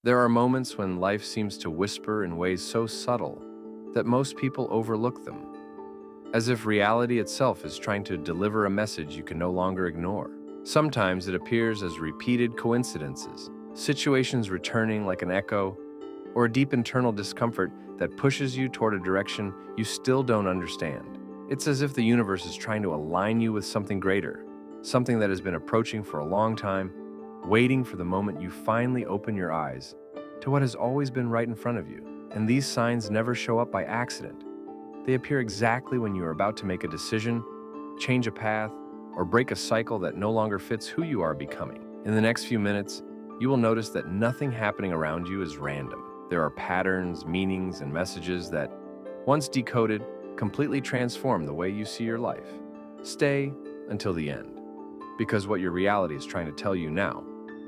There are moments when life seems to whisper in ways so subtle that most people overlook them, as if reality itself is trying to deliver a message you can no longer ignore. Sometimes it appears as repeated coincidences, situations returning like an echo, or a deep internal discomfort that pushes you toward a direction you still don't understand. It's as if the universe is trying to align you with something greater, something that has been approaching for a long time, waiting for the moment you finally open your eyes to what has always been right in front of you. And these signs never show up by accident. They appear exactly when you are about to make a decision, change a path, or break a cycle that no longer fits who you are becoming. In the next few minutes, you will notice that nothing happening around you is random. There are patterns, meanings, and messages that, once decoded, completely transform the way you see your life. Stay until the end, because what your reality is trying to tell you now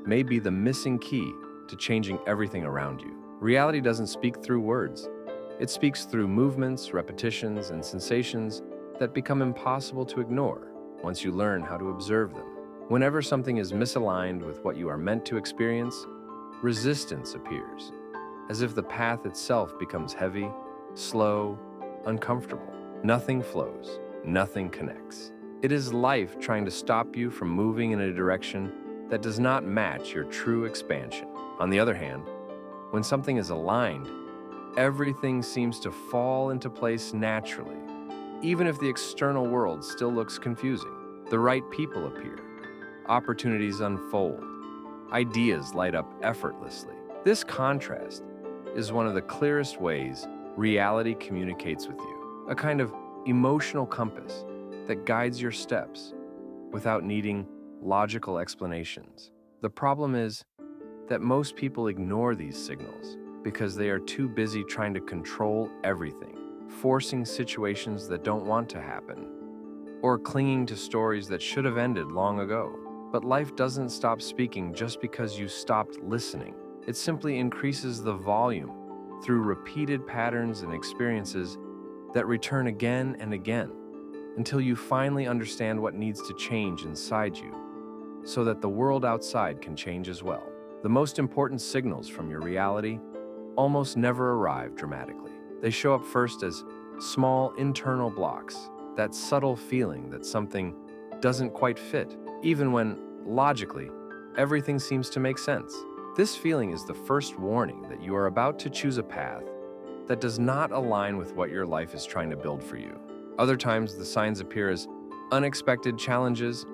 may be the missing key to changing everything around you. Reality doesn't speak through words. It speaks through movements, repetitions, and sensations that become impossible to ignore once you learn how to observe them. Whenever something is misaligned with what you are meant to experience, resistance appears, as if the path itself becomes heavy, slow, uncomfortable. Nothing flows, nothing connects. It is life trying to stop you from moving in a direction that does not match your true expansion. On the other hand, when something is aligned, everything seems to fall into place naturally, even if the external world still looks confusing. The right people appear, opportunities unfold, ideas light up effortlessly. This contrast is one of the clearest ways reality communicates with you, a kind of emotional compass that guides your steps without needing logical explanations. The problem is that most people ignore these signals because they are too busy trying to control everything, forcing situations that don't want to happen, or clinging to stories that should have ended long ago. But life doesn't stop speaking just because you stopped listening. It simply increases the volume through repeated patterns and experiences that return again and again until you finally understand what needs to change inside you so that the world outside can change as well. The most important signals from your reality almost never arrive dramatically. They show up first as small internal blocks, that subtle feeling that something doesn't quite fit, even when, logically, everything seems to make sense. This feeling is the first warning that you are about to choose a path that does not align with what your life is trying to build for you. Other times, the signs appear as unexpected challenges,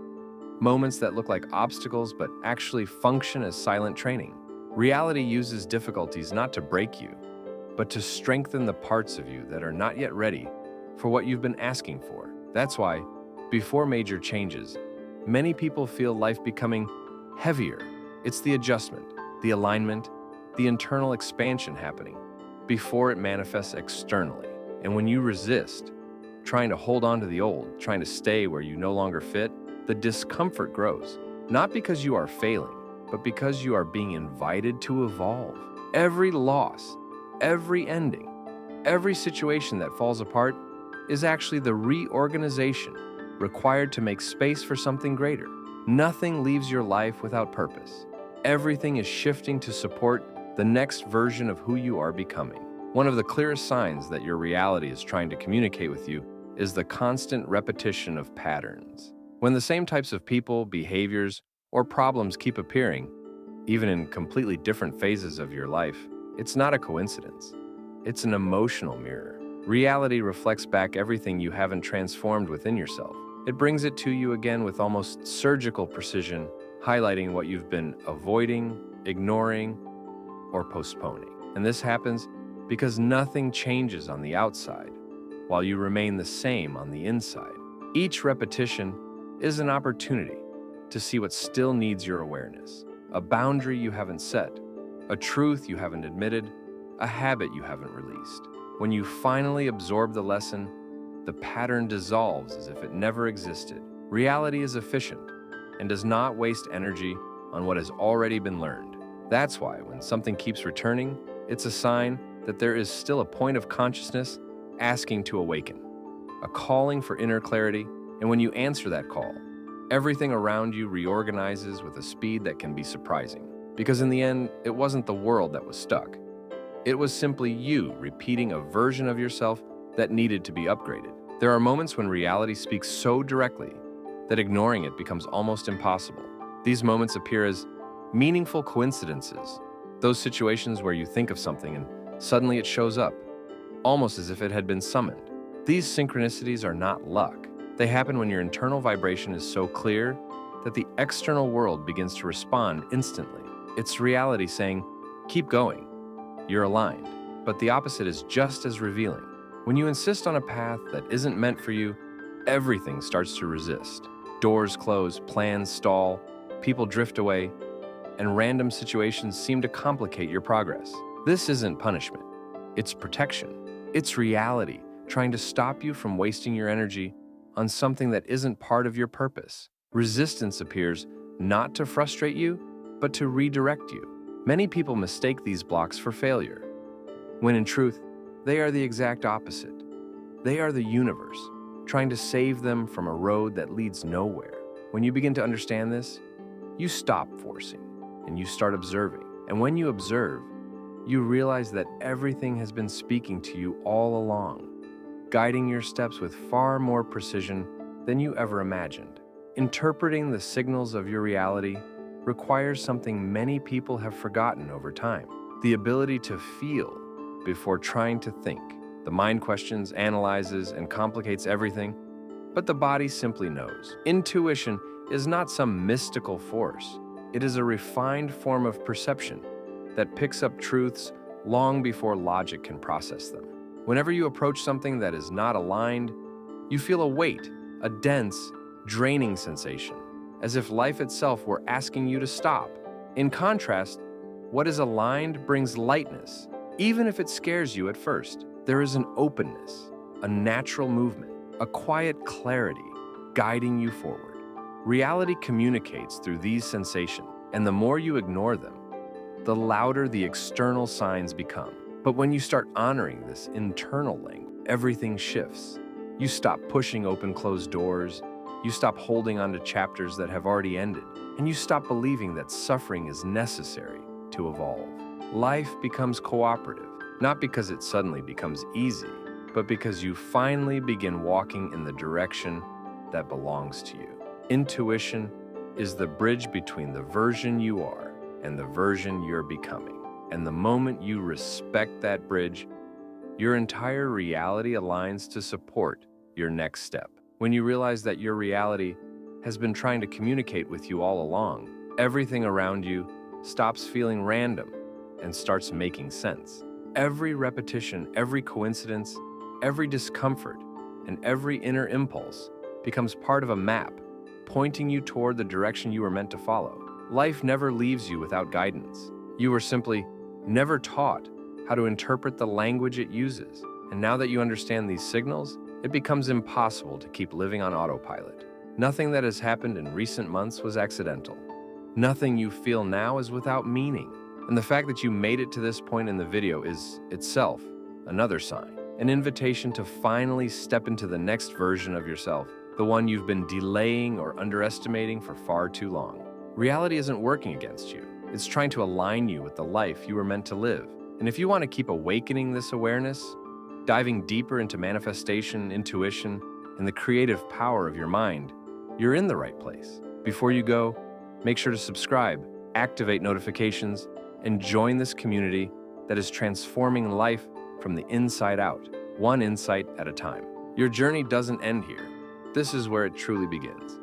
moments that look like obstacles but actually function as silent training. Reality uses difficulties not to break you, but to strengthen the parts of you that are not yet ready for what you've been asking for. That's why, before major changes, many people feel life becoming heavier. It's the adjustment, the alignment, the internal expansion happening before it manifests externally. And when you resist, trying to hold on to the old, trying to stay where you no longer fit, the discomfort grows. Not because you are failing, but because you are being invited to evolve. Every loss, every ending, every situation that falls apart is actually the reorganization required to make space for something greater. Nothing leaves your life without purpose. Everything is shifting to support the next version of who you are becoming. One of the clearest signs that your reality is trying to communicate with you is the constant repetition of patterns. When the same types of people, behaviors, or problems keep appearing, even in completely different phases of your life, it's not a coincidence. It's an emotional mirror. Reality reflects back everything you haven't transformed within yourself. It brings it to you again with almost surgical precision, highlighting what you've been avoiding, ignoring, or postponing. And this happens because nothing changes on the outside, while you remain the same on the inside. Each repetition is an opportunity to see what still needs your awareness, a boundary you haven't set, a truth you haven't admitted, a habit you haven't released. When you finally absorb the lesson, the pattern dissolves as if it never existed. Reality is efficient and does not waste energy on what has already been learned. That's why when something keeps returning, it's a sign that there is still a point of consciousness asking to awaken, a calling for inner clarity. And when you answer that call, everything around you reorganizes with a speed that can be surprising. Because in the end, it wasn't the world that was stuck. It was simply you repeating a version of yourself that needed to be upgraded. There are moments when reality speaks so directly that ignoring it becomes almost impossible. These moments appear as meaningful coincidences, those situations where you think of something and suddenly it shows up, almost as if it had been summoned. These synchronicities are not luck. They happen when your internal vibration is so clear that the external world begins to respond instantly. It's reality saying, keep going, you're aligned. But the opposite is just as revealing. When you insist on a path that isn't meant for you, everything starts to resist. Doors close, plans stall, people drift away, and random situations seem to complicate your progress. This isn't punishment, it's protection. It's reality trying to stop you from wasting your energy on something that isn't part of your purpose. Resistance appears not to frustrate you, but to redirect you. Many people mistake these blocks for failure, when in truth, they are the exact opposite. They are the universe, trying to save them from a road that leads nowhere. When you begin to understand this, you stop forcing and you start observing. And when you observe, you realize that everything has been speaking to you all along, guiding your steps with far more precision than you ever imagined. Interpreting the signals of your reality requires something many people have forgotten over time: the ability to feel before trying to think. The mind questions, analyzes, and complicates everything, but the body simply knows. Intuition is not some mystical force. It is a refined form of perception that picks up truths long before logic can process them. Whenever you approach something that is not aligned, you feel a weight, a dense, draining sensation, as if life itself were asking you to stop. In contrast, what is aligned brings lightness, even if it scares you at first. There is an openness, a natural movement, a quiet clarity guiding you forward. Reality communicates through these sensations, and the more you ignore them, the louder the external signs become. But when you start honoring this internal language, everything shifts. You stop pushing open closed doors, you stop holding on to chapters that have already ended, and you stop believing that suffering is necessary to evolve. Life becomes cooperative, not because it suddenly becomes easy, but because you finally begin walking in the direction that belongs to you. Intuition is the bridge between the version you are and the version you're becoming. And the moment you respect that bridge, your entire reality aligns to support your next step. When you realize that your reality has been trying to communicate with you all along, everything around you stops feeling random and starts making sense. Every repetition, every coincidence, every discomfort, and every inner impulse becomes part of a map pointing you toward the direction you were meant to follow. Life never leaves you without guidance. You were simply never taught how to interpret the language it uses. And now that you understand these signals, it becomes impossible to keep living on autopilot. Nothing that has happened in recent months was accidental. Nothing you feel now is without meaning. And the fact that you made it to this point in the video is itself another sign, an invitation to finally step into the next version of yourself, the one you've been delaying or underestimating for far too long. Reality isn't working against you. It's trying to align you with the life you were meant to live. And if you want to keep awakening this awareness, diving deeper into manifestation, intuition, and the creative power of your mind, you're in the right place. Before you go, make sure to subscribe, activate notifications, and join this community that is transforming life from the inside out, one insight at a time. Your journey doesn't end here. This is where it truly begins.